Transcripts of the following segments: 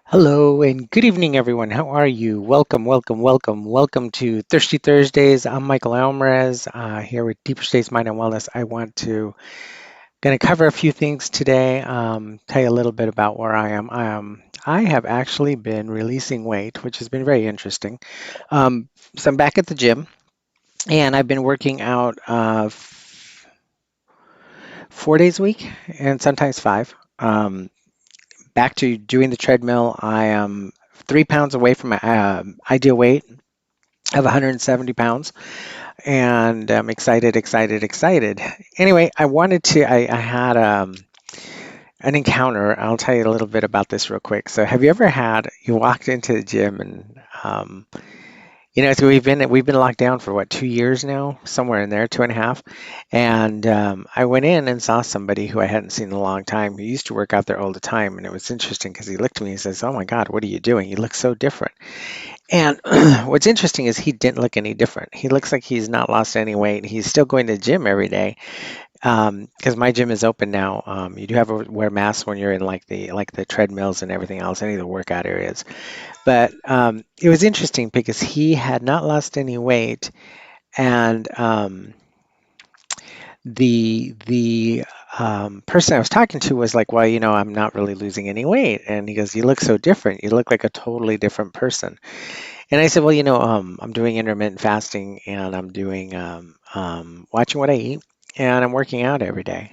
Hello and good evening, everyone. How are you? Welcome, welcome, welcome, welcome to Thirsty Thursdays. I'm Michael Alvarez here with Deeper States Mind and Wellness. I want to going to cover a few things today. Tell you a little bit about where I am. I have actually been releasing weight, which has been very interesting. So I'm back at the gym, and I've been working out 4 days a week, and sometimes five. Back to doing the treadmill. I am 3 pounds away from my ideal weight of 170 pounds, and I'm excited, excited, excited. Anyway, I had an encounter. I'll tell you a little bit about this real quick. So, have you ever you walked into the gym and, so we've been locked down for what, 2 years now, somewhere in there, 2.5. And I went in and saw somebody who I hadn't seen in a long time who used to work out there all the time. And it was interesting because he looked at me and says, "Oh my God, what are you doing? You look so different." And what's interesting is he didn't look any different. He looks like he's not lost any weight. He's still going to the gym every day because my gym is open now. You do have to wear masks when you're in like the treadmills and everything else, any of the workout areas. But it was interesting because he had not lost any weight, and the person I was talking to was like, "Well, I'm not really losing any weight," and he goes, "You look so different. You look like a totally different person." And I said, "Well, I'm doing intermittent fasting and I'm doing watching what I eat and I'm working out every day."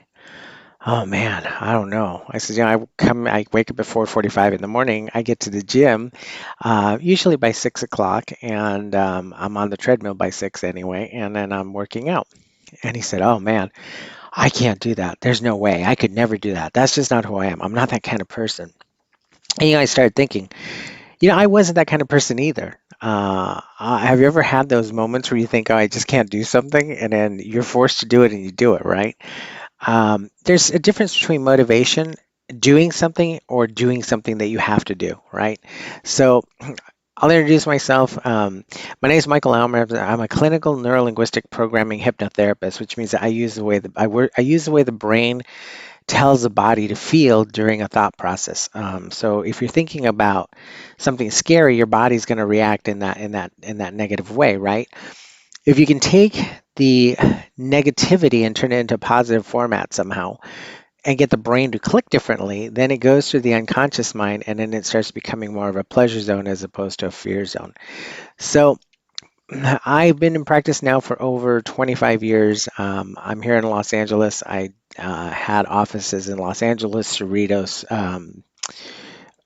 Oh man, I don't know. I said, I wake up at 4:45 in the morning. I get to the gym, usually by 6 o'clock, and I'm on the treadmill by 6 anyway, and then I'm working out. And he said, "Oh man, I can't do that. There's no way. I could never do that. That's just not who I am. I'm not that kind of person." And I started thinking, I wasn't that kind of person either. Have you ever had those moments where you think, "Oh, I just can't do something," and then you're forced to do it and you do it, right? There's a difference between motivation, doing something, or doing something that you have to do, right? So I'll introduce myself. My name is Michael Almer. I'm a clinical neurolinguistic programming hypnotherapist, which means that I use the way the brain tells the body to feel during a thought process. So if you're thinking about something scary, your body's going to react in that negative way, right? If you can take the negativity and turn it into a positive format somehow and get the brain to click differently, then it goes through the unconscious mind and then it starts becoming more of a pleasure zone as opposed to a fear zone. So I've been in practice now for over 25 years. I'm here in Los Angeles. I had offices in Los Angeles, Cerritos,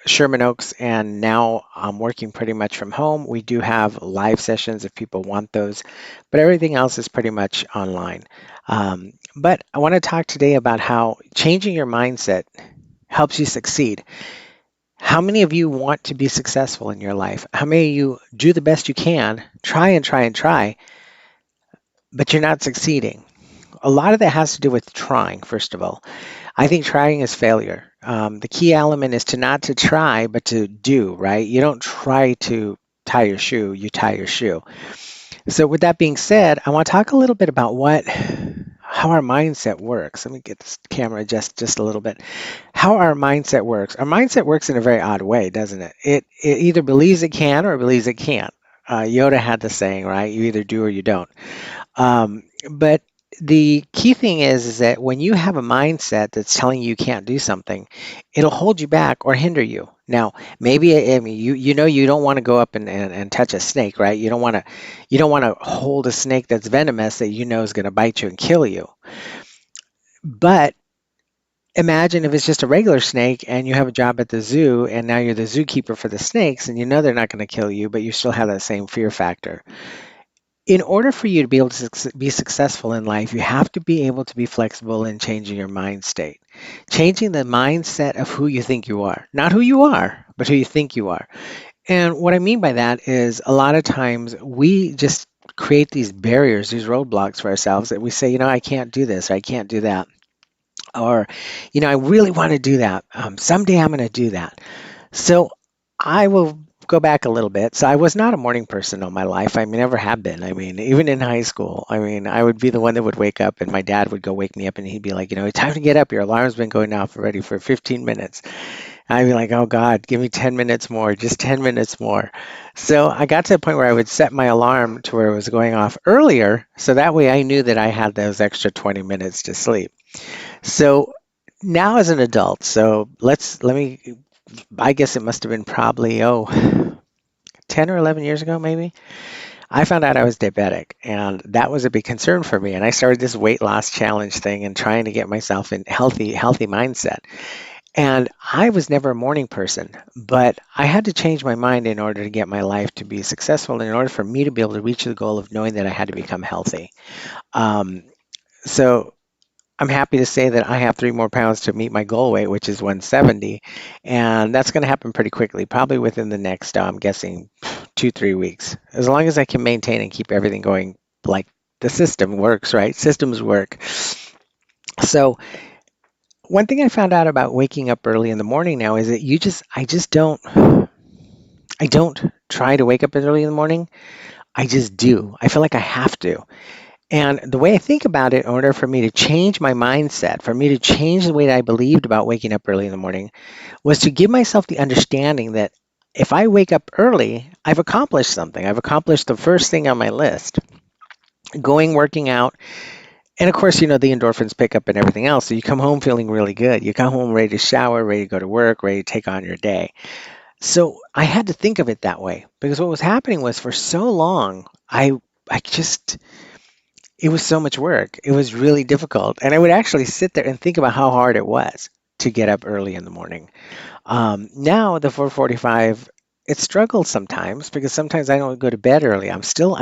Sherman Oaks, and now I'm working pretty much from home. We do have live sessions if people want those, but everything else is pretty much online. But I want to talk today about how changing your mindset helps you succeed. How many of you want to be successful in your life? How many of you do the best you can, try and try and try, but you're not succeeding? A lot of that has to do with trying, first of all. I think trying is failure. The key element is to not to try, but to do, right? You don't try to tie your shoe, you tie your shoe. So with that being said, I want to talk a little bit about how our mindset works. Let me get this camera just a little bit. How our mindset works. Our mindset works in a very odd way, doesn't it? It either believes it can or it believes it can't. Yoda had the saying, right? You either do or you don't. But the key thing is that when you have a mindset that's telling you can't do something, it'll hold you back or hinder you. Now, maybe I mean you don't want to go up and touch a snake, right? You don't want to hold a snake that's venomous that you know is going to bite you and kill you. But imagine if it's just a regular snake and you have a job at the zoo and now you're the zookeeper for the snakes and you know they're not going to kill you, but you still have that same fear factor. In order for you to be able to be successful in life, you have to be able to be flexible in changing your mind state, changing the mindset of who you think you are, not who you are, but who you think you are. And what I mean by that is a lot of times we just create these barriers, these roadblocks for ourselves that we say, I can't do this, or I can't do that, or, I really want to do that. Someday I'm going to do that. So I will go back a little bit. So I was not a morning person all my life. I mean, never have been. I mean, even in high school, I mean, I would be the one that would wake up and my dad would go wake me up and he'd be like, it's time to get up. Your alarm's been going off already for 15 minutes. I'd be like, oh God, give me 10 minutes more, just 10 minutes more. So I got to the point where I would set my alarm to where it was going off earlier. So that way I knew that I had those extra 20 minutes to sleep. So now as an adult, so let me, I guess it must have been probably, 10 or 11 years ago, maybe. I found out I was diabetic, and that was a big concern for me. And I started this weight loss challenge thing and trying to get myself in healthy mindset. And I was never a morning person, but I had to change my mind in order to get my life to be successful, and in order for me to be able to reach the goal of knowing that I had to become healthy. Um, so I'm happy to say that I have 3 more pounds to meet my goal weight, which is 170, and that's going to happen pretty quickly, probably within the next, I'm guessing, 2, 3 weeks. As long as I can maintain and keep everything going like the system works, right? Systems work. So one thing I found out about waking up early in the morning now is that I just don't try to wake up early in the morning. I just do. I feel like I have to. And the way I think about it, in order for me to change my mindset, for me to change the way that I believed about waking up early in the morning, was to give myself the understanding that if I wake up early, I've accomplished something. I've accomplished the first thing on my list, going working out. And of course, the endorphins pick up and everything else. So you come home feeling really good. You come home ready to shower, ready to go to work, ready to take on your day. So I had to think of it that way because what was happening was for so long, I just it was so much work. It was really difficult. And I would actually sit there and think about how hard it was to get up early in the morning. Now the 4:45, it struggles sometimes because sometimes I don't go to bed early. I still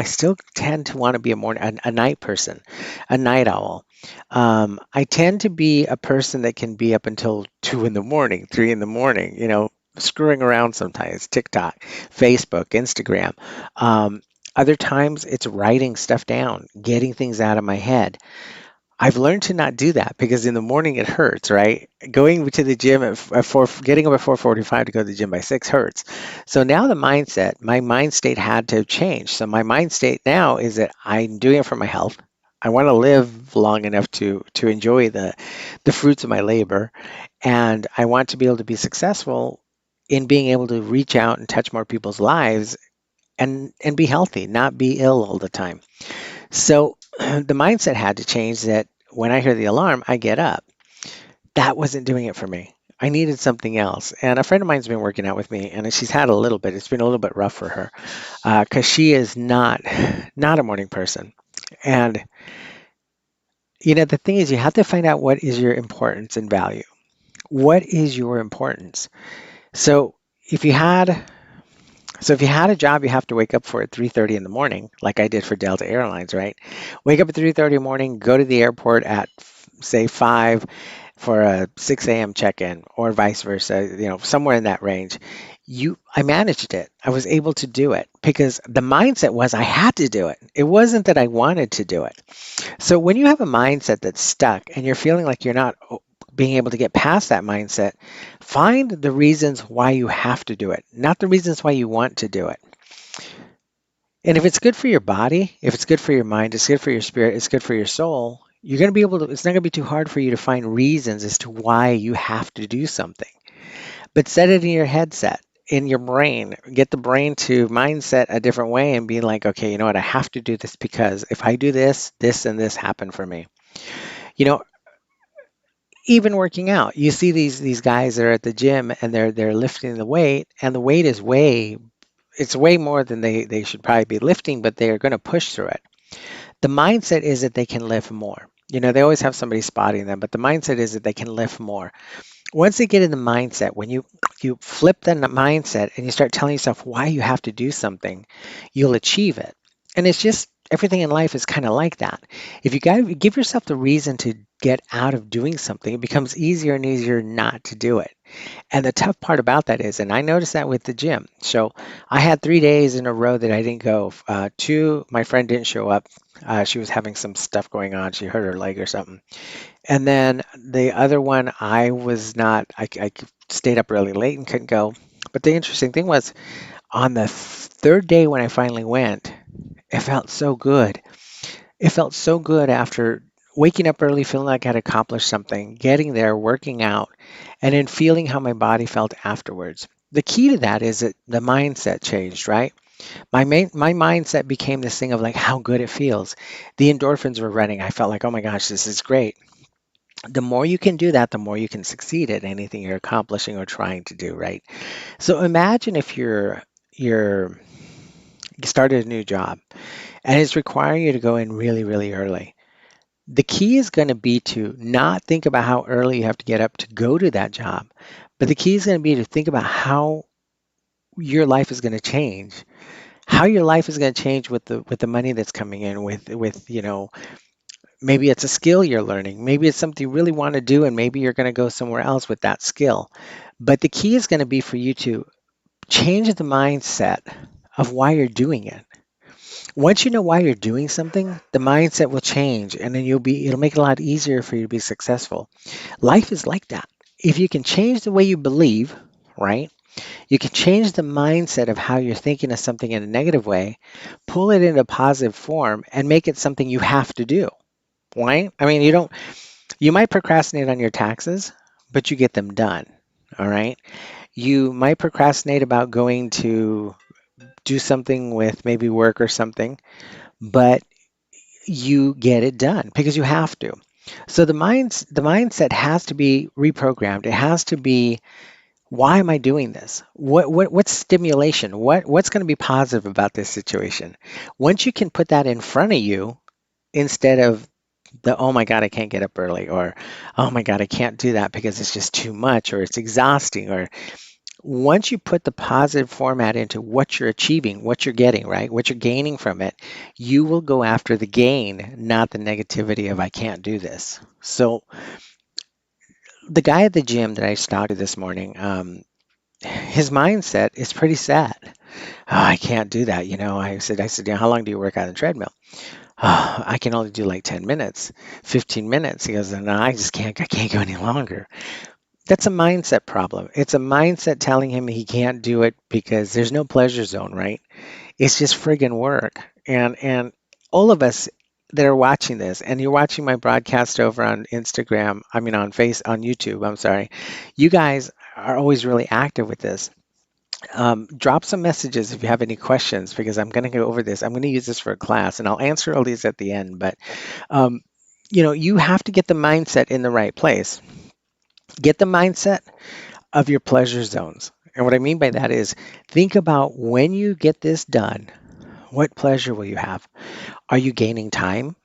tend to want to be a night person, a night owl. I tend to be a person that can be up until 2 in the morning, 3 in the morning, screwing around sometimes, TikTok, Facebook, Instagram. Um, Other times it's writing stuff down, getting things out of my head. I've learned to not do that because in the morning it hurts, right? Going to the gym at 4, getting up at 4:45 to go to the gym by 6 hurts. So now my mind state had to change. So my mind state now is that I'm doing it for my health. I want to live long enough to enjoy the fruits of my labor, and I want to be able to be successful in being able to reach out and touch more people's lives and be healthy, not be ill all the time. So the mindset had to change that when I hear the alarm, I get up. That wasn't doing it for me. I needed something else. And a friend of mine's been working out with me, and she's had a little bit. It's been a little bit rough for her because she is not a morning person. And the thing is, you have to find out what is your importance and value. What is your importance? So if you had So if you had a job you have to wake up for at 3:30 in the morning, like I did for Delta Airlines, right? Wake up at 3:30 in the morning, go to the airport at say 5 for a 6 a.m. check-in or vice versa, somewhere in that range. I managed it. I was able to do it because the mindset was I had to do it. It wasn't that I wanted to do it. So when you have a mindset that's stuck and you're feeling like you're not being able to get past that mindset, find the reasons why you have to do it, not the reasons why you want to do it. And if it's good for your body, if it's good for your mind, it's good for your spirit, it's good for your soul, you're going to be able to, it's not going to be too hard for you to find reasons as to why you have to do something. But set it in your headset, in your brain, get the brain to mindset a different way and be like, okay, you know what, I have to do this because if I do this, this and this happen for me. You know, even working out, you see these guys that are at the gym and they're lifting the weight, and the weight is way more than they should probably be lifting, but they're going to push through it. The mindset is that they can lift more. They always have somebody spotting them, but the mindset is that they can lift more. Once they get in the mindset, when you flip the mindset and you start telling yourself why you have to do something, you'll achieve it. And it's just everything in life is kind of like that. If you give yourself the reason to get out of doing something, it becomes easier and easier not to do it. And the tough part about that is, and I noticed that with the gym. So I had 3 days in a row that I didn't go. Two, my friend didn't show up. She was having some stuff going on. She hurt her leg or something. And then the other one, I was not, I stayed up really late and couldn't go. But the interesting thing was on the third day when I finally went, it felt so good. It felt so good after waking up early, feeling like I'd accomplished something, getting there, working out, and then feeling how my body felt afterwards. The key to that is that the mindset changed, right? My mindset became this thing of like how good it feels. The endorphins were running. I felt like, oh my gosh, this is great. The more you can do that, the more you can succeed at anything you're accomplishing or trying to do, right? So imagine if you're you started a new job and it's requiring you to go in really, really early. The key is going to be to not think about how early you have to get up to go to that job, but the key is going to be to think about how your life is going to change, how your life is going to change with the money that's coming in, with maybe it's a skill you're learning, maybe it's something you really want to do, and maybe you're going to go somewhere else with that skill. But the key is going to be for you to change the mindset of why you're doing it. Once you know why you're doing something, the mindset will change, and then it'll make it a lot easier for you to be successful. Life is like that. If you can change the way you believe, right? You can change the mindset of how you're thinking of something in a negative way, pull it into a positive form, and make it something you have to do. Right? I mean, you might procrastinate on your taxes, but you get them done. All right. You might procrastinate about going to do something with maybe work or something, but you get it done because you have to. So the mindset has to be reprogrammed. It has to be, why am I doing this? What's stimulation? What's going to be positive about this situation? Once you can put that in front of you instead of the, oh my God, I can't get up early, or oh my God, I can't do that because it's just too much, or it's exhausting, or once you put the positive format into what you're achieving, what you're getting, right? What you're gaining from it, you will go after the gain, not the negativity of I can't do this. So the guy at the gym that I talked to this morning, his mindset is pretty sad. Oh, I can't do that. I said, "Yeah, how long do you work on the treadmill?" Oh, I can only do like 10 minutes, 15 minutes. He goes, no, I can't go any longer. That's a mindset problem. It's a mindset telling him he can't do it because there's no pleasure zone, right? It's just friggin' work. And all of us that are watching this, and you're watching my broadcast over on Instagram, I mean on YouTube, I'm sorry. You guys are always really active with this. Drop some messages if you have any questions because I'm going to go over this. I'm going to use this for a class and I'll answer all these at the end. But um, you have to get the mindset in the right place. Get the mindset of your pleasure zones. And what I mean by that is think about when you get this done, what pleasure will you have? Are you gaining time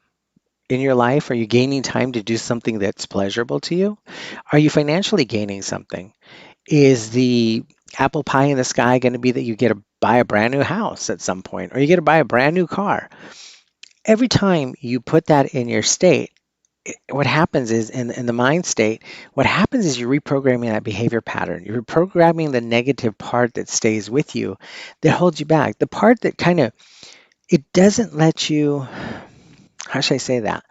in your life? Are you gaining time to do something that's pleasurable to you? Are you financially gaining something? Is the apple pie in the sky going to be that you get to buy a brand new house at some point, or you get to buy a brand new car? Every time you put that in your state, what happens is in the mind state, what happens is you're reprogramming that behavior pattern. You're reprogramming the negative part that stays with you, that holds you back. The part that kind of, it doesn't let you, how should I say that?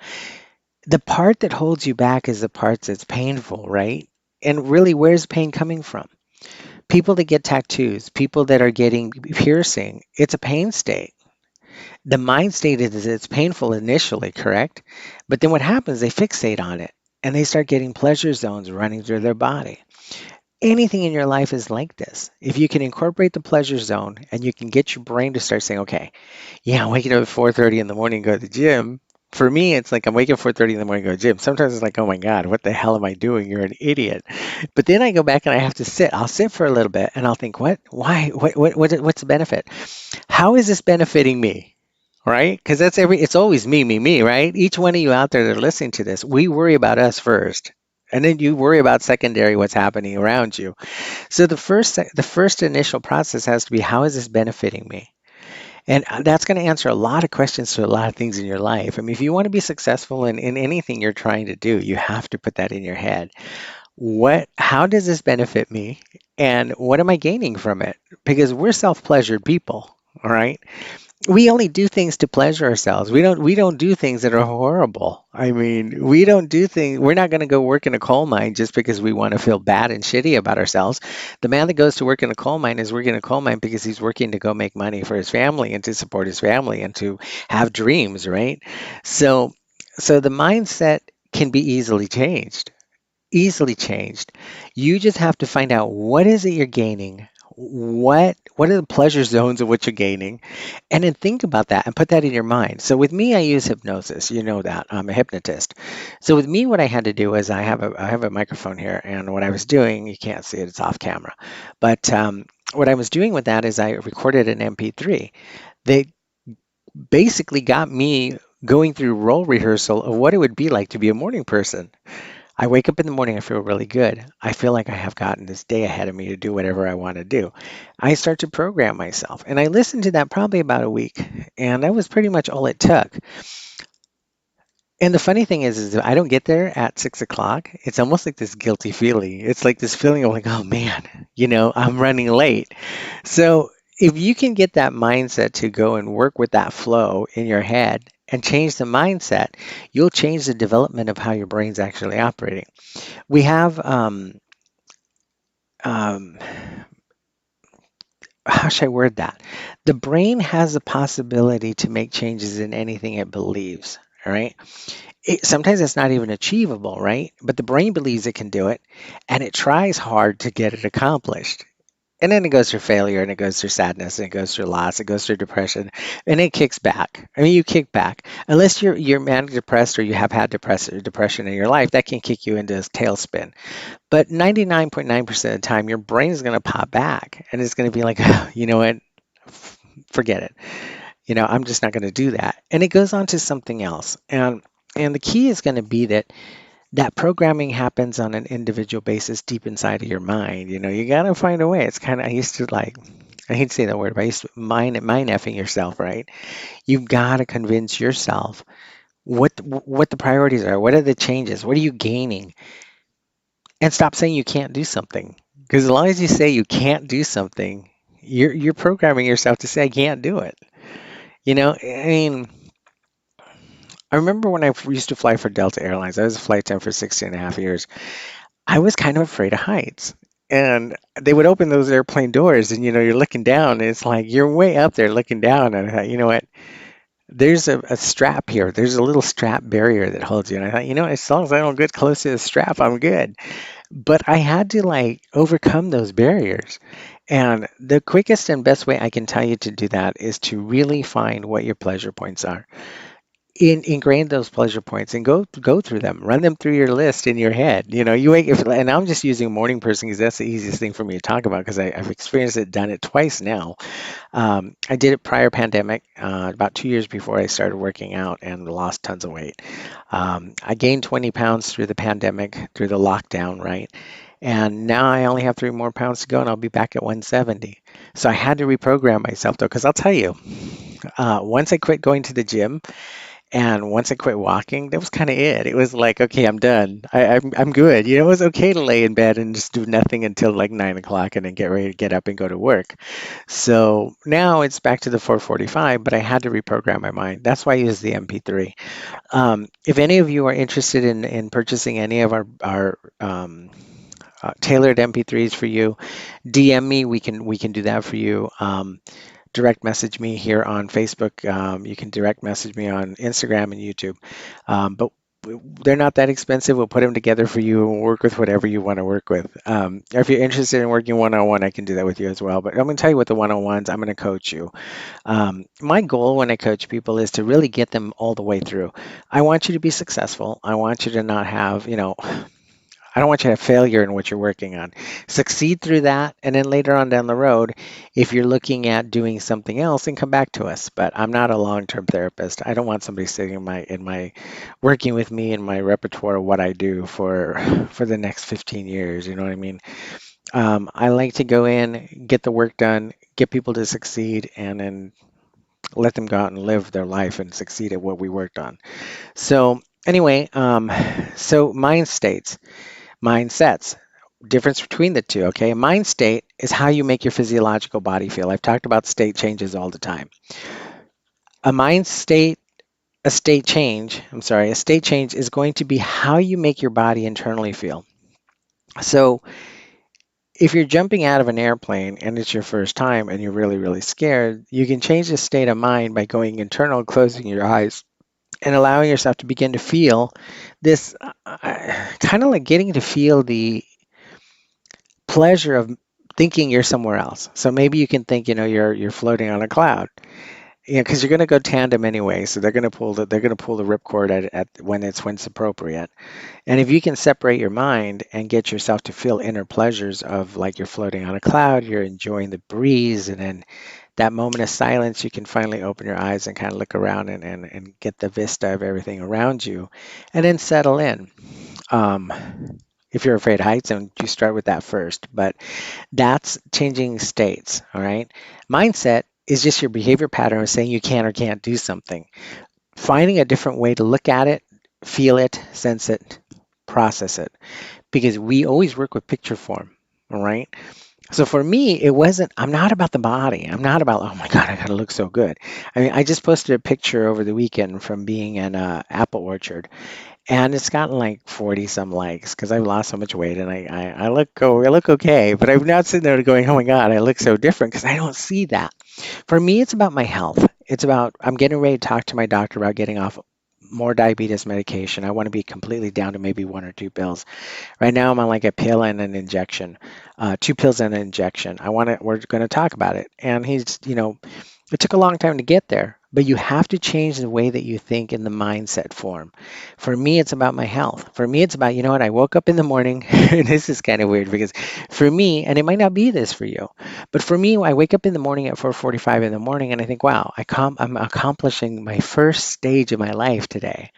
The part that holds you back is the part that's painful, right? And really, where's pain coming from? People that get tattoos, people that are getting piercing, it's a pain state. The mind state is it's painful initially, correct? But then what happens, they fixate on it and they start getting pleasure zones running through their body. Anything in your life is like this. If you can incorporate the pleasure zone and you can get your brain to start saying, okay, yeah, I'm waking up at 4:30 in the morning, go to the gym. For me, it's like I'm waking up 4:30 in the morning, go to the gym. Sometimes it's like, oh my God, what the hell am I doing? You're an idiot. But then I go back and I have to sit. I'll sit for a little bit and I'll think, what? Why? What's the benefit? How is this benefiting me? Right? Because it's always me, me, me, right? Each one of you out there that are listening to this, we worry about us first. And then you worry about secondary what's happening around you. So the first initial process has to be, how is this benefiting me? And that's going to answer a lot of questions to a lot of things in your life. I mean, if you want to be successful in anything you're trying to do, you have to put that in your head. How does this benefit me? And what am I gaining from it? Because we're self-pleasured people, all right? We only do things to pleasure ourselves. We don't do things that are horrible. I mean, we don't do things, we're not going to go work in a coal mine just because we want to feel bad and shitty about ourselves. The man that goes to work in a coal mine is working in a coal mine because he's working to go make money for his family and to support his family and to have dreams, right? So So the mindset can be easily changed. Easily changed. You just have to find out what is it you're gaining. What are the pleasure zones of what you're gaining? And then think about that and put that in your mind. So with me, I use hypnosis. You know that. I'm a hypnotist. So with me, what I had to do is I have a microphone here, and what I was doing, you can't see it, it's off camera. But what I was doing with that is I recorded an MP3. They basically got me going through role rehearsal of what it would be like to be a morning person. I wake up in the morning, I feel really good. I feel like I have gotten this day ahead of me to do whatever I want to do. I start to program myself, and I listened to that probably about a week, and that was pretty much all it took. And the funny thing is I don't get there at 6 o'clock. It's almost like this guilty feeling. It's like this feeling of like, oh man, I'm running late. So if you can get that mindset to go and work with that flow in your head and change the mindset, you'll change the development of how your brain's actually operating. We have um, how should I word that? The brain has the possibility to make changes in anything it believes. All right. Sometimes it's not even achievable, right? But the brain believes it can do it, and it tries hard to get it accomplished. And then it goes through failure, and it goes through sadness, and it goes through loss, it goes through depression, and it kicks back. I mean, you kick back unless you're manic depressed or you have had depression in your life. That can kick you into a tailspin. But 99.9% of the time, your brain is going to pop back, and it's going to be like, you know what? Forget it. I'm just not going to do that. And it goes on to something else. And the key is going to be that programming happens on an individual basis deep inside of your mind. You got to find a way. It's kind of, I used to like, I hate to say that word, but I used to mind effing yourself, right? You've got to convince yourself what the priorities are. What are the changes? What are you gaining? And stop saying you can't do something. Because as long as you say you can't do something, you're programming yourself to say I can't do it. I mean, I remember when I used to fly for Delta Airlines. I was a flight attendant for 16 and a half years. I was kind of afraid of heights. And they would open those airplane doors, and you're looking down, and it's like you're way up there looking down. And I thought, you know what? There's a strap here. There's a little strap barrier that holds you. And I thought, as long as I don't get close to the strap, I'm good. But I had to like overcome those barriers. And the quickest and best way I can tell you to do that is to really find what your pleasure points are. Ingrain those pleasure points and go through them. Run them through your list in your head. You wake if and I'm just using morning person because that's the easiest thing for me to talk about because I've experienced it, done it twice now. I did it prior pandemic, about 2 years before I started working out and lost tons of weight. I gained 20 pounds through the pandemic, through the lockdown, right? And now I only have 3 more pounds to go, and I'll be back at 170. So I had to reprogram myself though, because I'll tell you, once I quit going to the gym and once I quit walking, that was kind of it. It was like, okay, I'm done. I'm good. It was okay to lay in bed and just do nothing until like 9 o'clock and then get ready to get up and go to work. So now it's back to the 4:45, but I had to reprogram my mind. That's why I use the MP3. If any of you are interested in purchasing any of our tailored MP3s for you, DM me. We can do that for you. Direct message me here on Facebook. You can direct message me on Instagram and YouTube. But they're not that expensive. We'll put them together for you and work with whatever you want to work with. If you're interested in working one-on-one, I can do that with you as well. But I'm going to tell you what the one-on-ones, I'm going to coach you. My goal when I coach people is to really get them all the way through. I want you to be successful. I want you to not have, I don't want you to have failure in what you're working on. Succeed through that, and then later on down the road, if you're looking at doing something else, then come back to us. But I'm not a long-term therapist. I don't want somebody sitting in my working with me in my repertoire of what I do for the next 15 years. You know what I mean? I like to go in, get the work done, get people to succeed, and then let them go out and live their life and succeed at what we worked on. So anyway, so mindsets, difference between the two. Okay, a mind state is how you make your physiological body feel. I've talked about state changes all the time. A mind state, a state change is going to be how you make your body internally feel. So if you're jumping out of an airplane and it's your first time and you're really, really scared, you can change the state of mind by going internal, closing your eyes, and allowing yourself to begin to feel this kind of like getting to feel the pleasure of thinking you're somewhere else. So maybe you can think, you're floating on a cloud. Because you're going to go tandem anyway, so they're going to pull the ripcord at when it's appropriate. And if you can separate your mind and get yourself to feel inner pleasures of like you're floating on a cloud, you're enjoying the breeze, and then that moment of silence, you can finally open your eyes and kind of look around and get the vista of everything around you, and then settle in. Um, if you're afraid of heights, then you start with that first. But that's changing states, all right? Mindset is just your behavior pattern of saying you can or can't do something. Finding a different way to look at it, feel it, sense it, process it. Because we always work with picture form, all right? So for me, I'm not about the body. I'm not about, oh my God, I gotta look so good. I mean, I just posted a picture over the weekend from being in an apple orchard, and it's gotten like 40 some likes because I've lost so much weight and I look okay, but I'm not sitting there going, oh my God, I look so different because I don't see that. For me, it's about my health. It's about, I'm getting ready to talk to my doctor about getting off more diabetes medication. I want to be completely down to maybe one or two pills. Right now, I'm on like a pill and an injection, two pills and an injection. We're going to talk about it. And it took a long time to get there, but you have to change the way that you think in the mindset form. For me, it's about my health. For me, it's about, what, I woke up in the morning, and this is kind of weird because for me, and it might not be this for you, but for me, I wake up in the morning at 4:45 in the morning and I think, wow, I'm accomplishing my first stage of my life today.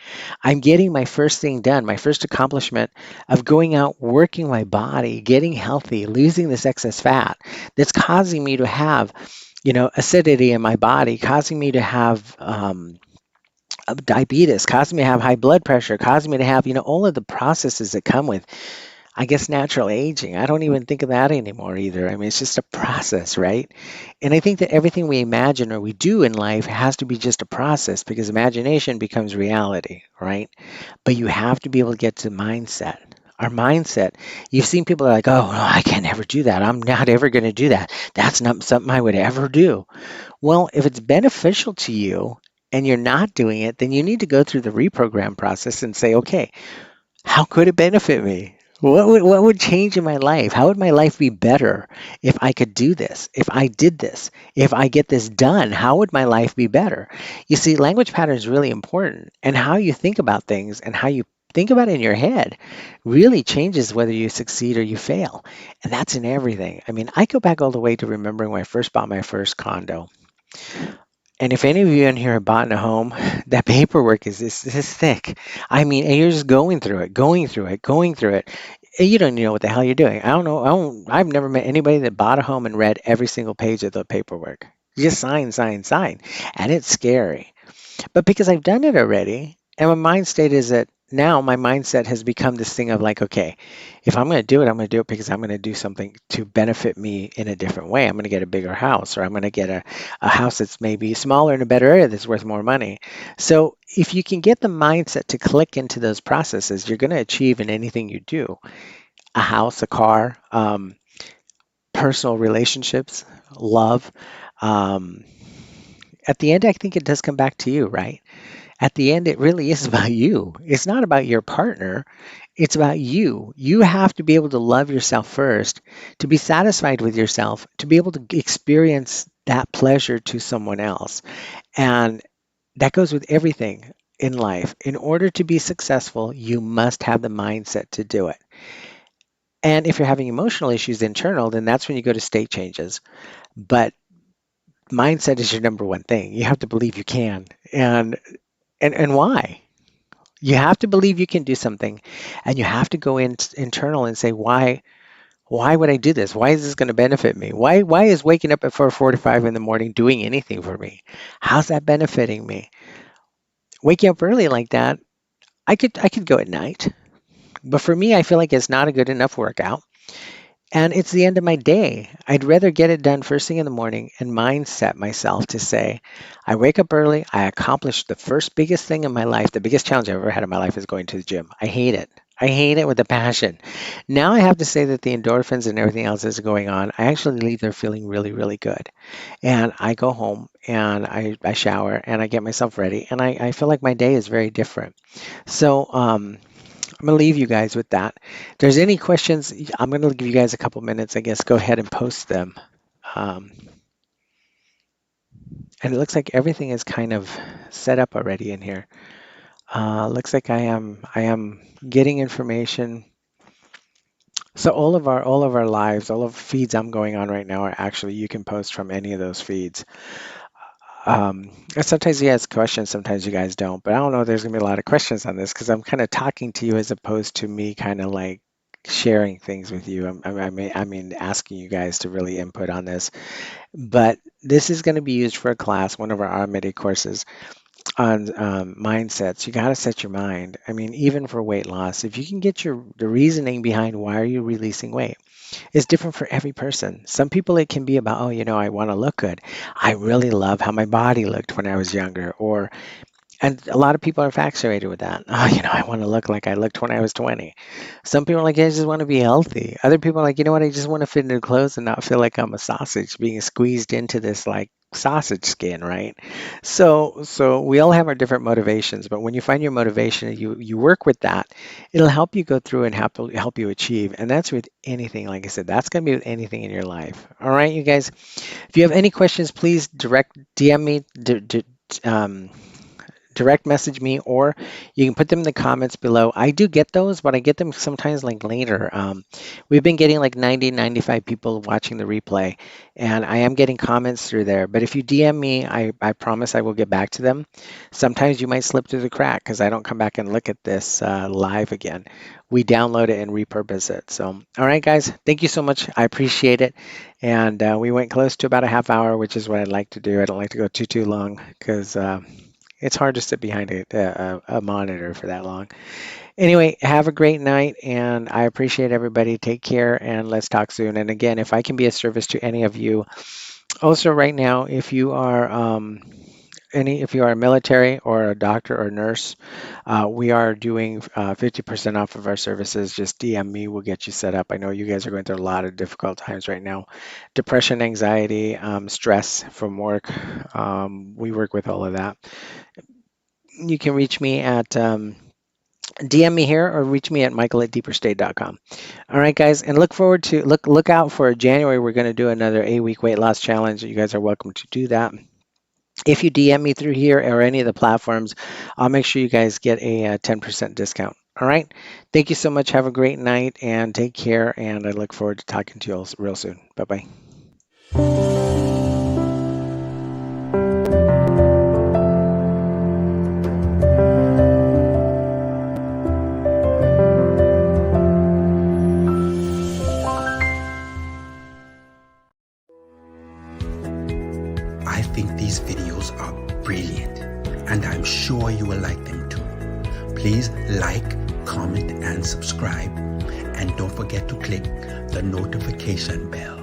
I'm getting my first thing done, my first accomplishment of going out, working my body, getting healthy, losing this excess fat that's causing me to have acidity in my body, causing me to have diabetes, causing me to have high blood pressure, causing me to have, all of the processes that come with, I guess, natural aging. I don't even think of that anymore either. I mean, it's just a process, right? And I think that everything we imagine or we do in life has to be just a process because imagination becomes reality, right? But you have to be able to get to mindset. Our mindset, you've seen people are like, oh, no, I can never do that. I'm not ever going to do that. That's not something I would ever do. Well, if it's beneficial to you and you're not doing it, then you need to go through the reprogram process and say, okay, how could it benefit me? What would change in my life? How would my life be better if I could do this? If I did this? If I get this done, how would my life be better? You see, language pattern is really important, and how you think about things and how you think about it in your head really changes whether you succeed or you fail. And that's in everything. I mean, I go back all the way to remembering when I first bought my first condo. And if any of you in here have bought a home, that paperwork is this thick. I mean, and you're just going through it, going through it, going through it. And you don't even know what the hell you're doing. I don't know. I've never met anybody that bought a home and read every single page of the paperwork. You just sign, sign, sign. And it's scary. But because I've done it already, and my mind state is that now my mindset has become this thing of like, okay, if I'm going to do it, I'm going to do it because I'm going to do something to benefit me in a different way. I'm going to get a bigger house, or I'm going to get a house that's maybe smaller in a better area that's worth more money. So if you can get the mindset to click into those processes, you're going to achieve in anything you do: a house, a car, personal relationships, love. Um, at the end, I think it does come back to you, right? At the end, it really is about you. It's not about your partner. It's about you. You have to be able to love yourself first, to be satisfied with yourself, to be able to experience that pleasure to someone else. And that goes with everything in life. In order to be successful, you must have the mindset to do it. And if you're having emotional issues internal, then that's when you go to state changes. But mindset is your number one thing. You have to believe you can. And why? You have to believe you can do something, and you have to go in internal and say, why would I do this? Why is this going to benefit me? Why is waking up at 4:45 in the morning doing anything for me? How's that benefiting me? Waking up early like that, I could go at night, but for me, I feel like it's not a good enough workout. And it's the end of my day. I'd rather get it done first thing in the morning and mindset myself to say, I wake up early, I accomplished the first biggest thing in my life. The biggest challenge I've ever had in my life is going to the gym. I hate it. I hate it with a passion. Now I have to say that the endorphins and everything else that's going on, I actually leave there feeling really, really good. And I go home and I shower and I get myself ready and I feel like my day is very different. So I'm going to leave you guys with that. If there's any questions, I'm going to give you guys a couple minutes, I guess. Go ahead and post them. Um, and it looks like everything is kind of set up already in here. Looks like I am getting information. So all of our lives, all of the feeds I'm going on right now are actually you can post from any of those feeds. And sometimes you ask questions, sometimes you guys don't. But I don't know. There's gonna be a lot of questions on this because I'm kind of talking to you as opposed to me kind of like sharing things with you. I mean, asking you guys to really input on this. But this is going to be used for a class, one of our automated courses on mindsets. You got to set your mind. I mean, even for weight loss, if you can get the reasoning behind why are you releasing weight, it's different for every person. Some people it can be about, oh, I want to look good. I really love how my body looked when I was younger, or and a lot of people are infatuated with that. Oh, I want to look like I looked when I was 20. Some people are like, I just want to be healthy. Other people are like, you know what? I just want to fit into clothes and not feel like I'm a sausage being squeezed into this like sausage skin, right? So we all have our different motivations, but when you find your motivation and you work with that, it'll help you go through and help you achieve. And that's with anything. Like I said, that's going to be with anything in your life. All right, you guys. If you have any questions, please direct DM me. Um, direct message me, or you can put them in the comments below. I do get those, but I get them sometimes like later. We've been getting like 95 people watching the replay, and I am getting comments through there. But if you DM me, I promise I will get back to them. Sometimes you might slip through the crack because I don't come back and look at this live again. We download it and repurpose it. So, all right, guys, thank you so much. I appreciate it. And we went close to about a half hour, which is what I'd like to do. I don't like to go too long because it's hard to sit behind a monitor for that long. Anyway, have a great night, and I appreciate everybody. Take care, and let's talk soon. And again, if I can be of service to any of you, also right now, if you are military or a doctor or nurse, we are doing 50% off of our services. Just DM me, we'll get you set up. I know you guys are going through a lot of difficult times right now. Depression, anxiety, stress from work. We work with all of that. You can reach me at DM me here or reach me at michael@deeperstate.com. All right, guys, and look out for January. We're going to do another 8-week weight loss challenge. You guys are welcome to do that. If you DM me through here or any of the platforms, I'll make sure you guys get a 10% discount. All right. Thank you so much. Have a great night and take care. And I look forward to talking to you all real soon. Bye bye. I think these videos are brilliant, and I'm sure you will like them too. Please like, comment, and subscribe, and don't forget to click the notification bell.